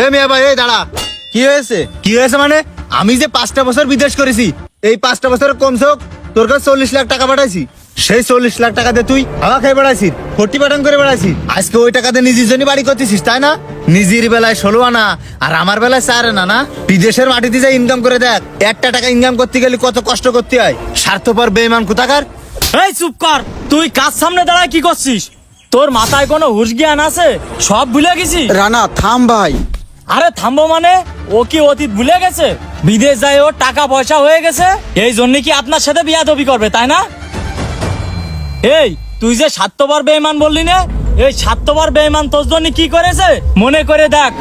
এ মিয়া ভাই, এই দাঁড়া। কি হয়েছে? কি হয়েছে মানে? আমি যে 5টা বছর বিদেশ করেছি, এই 5টা বছরের কমসে হোক তোর কাছে 40 লাখ টাকা পাঠাইছি। সেই 40 লাখ টাকা দিয়ে তুই হাওয়া খেয়ে বেড়াইছিস, ফটি পাঠান করে বেড়াইছিস। আজকে ওই টাকা দিয়ে নিজের জন্য বাড়ি করতেছিস, তাই না? নিজের বেলায় 16 আনা আর আমার বেলায় 4 আনা না? বিদেশের মাটিতে যা ইনকাম করে দেখ, একটা টাকা ইনকাম করতে গেলে কত কষ্ট করতে হয়। স্বার্থপর বেঈমান কোথাকার। এই চুপ কর, তুই কাজ সামনে দাঁড়ায় কি করছিস? তোর মাথায় কোনো হুঁশ জ্ঞান আছে? সব ভুলে গেছিস? রানা থাম ভাই। আরে থামবো মানে? ও কি অতীত ভুলে গেছে? বিদেশ যায় ওর টাকা পয়সা হয়ে গেছে, এই জন্য কি আপনার সাথে বিয়াদবি করবে, তাই না? এই তুই যে 7বার বেঈমান বললি না, এই 7বার বেঈমান তোর জন্য কি করেছে মনে করে দেখ।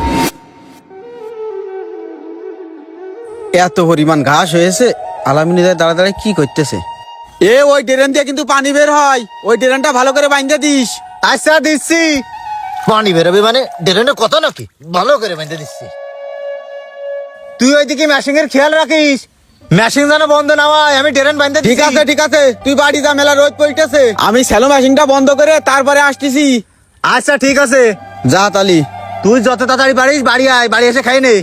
এত পরিমাণ ঘাস হয়েছে, আলামিনী দাঁড়া দাঁড়ায় কি করতেছে? ওই ড্রেন দিয়ে কিন্তু পানি বের হয়, ওই ড্রেনটা ভালো করে বাইন্ধে দিস। আচ্ছা দিচ্ছি। পানি বেরোবে মানে ড্রেনে কত নাকি? ভালো করে বেঁধে দিচ্ছি। তুই ওইদিকে মেশিং এর খেয়াল রাখিস, মেশিন যেন বন্ধ না হয়। আমি ড্রেন বেঁধে ঠিক দিচ্ছি। আছে ঠিক আছে, তুই বাড়ি যা, মেলা রোদ পড়তেছে। আমি স্যালো মেশিনটা বন্ধ করে তারপরে আসতেছি। আচ্ছা ঠিক আছে, যা তালি। তুই যত তাড়াতাড়ি পারিস বাড়ি আয়, বাড়ি এসে খাই নে।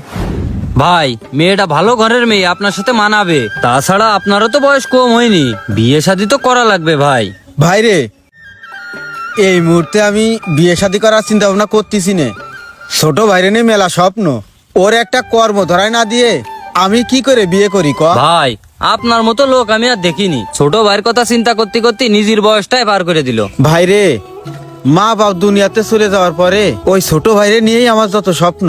ভাই মেয়েটা ভালো ঘরের মেয়ে, আপনার সাথে মানাবে। তাছাড়া আপনারও তো বয়স কম হয়নি, বিয়ে শাদী তো করা লাগবে ভাই। ভাই রে, এই মুহূর্তে আমি বিয়ে শাদী করার চিন্তা ভাবনা করতেছি নে। ছোট ভাইরে নিয়ে মেলা স্বপ্ন, ওর একটা কর্ম ধরায় না দিয়ে আমি কি করে বিয়ে করি ক? ভাই আপনার মতো লোক আমি আর দেখিনি, ছোট ভাইয়ের কথা চিন্তা করতে করতে নিজের বয়সটাই পার করে দিল। ভাই রে, মা বাপ দুনিয়াতে চলে যাওয়ার পরে ওই ছোট ভাইরে নিয়েই আমার যত স্বপ্ন।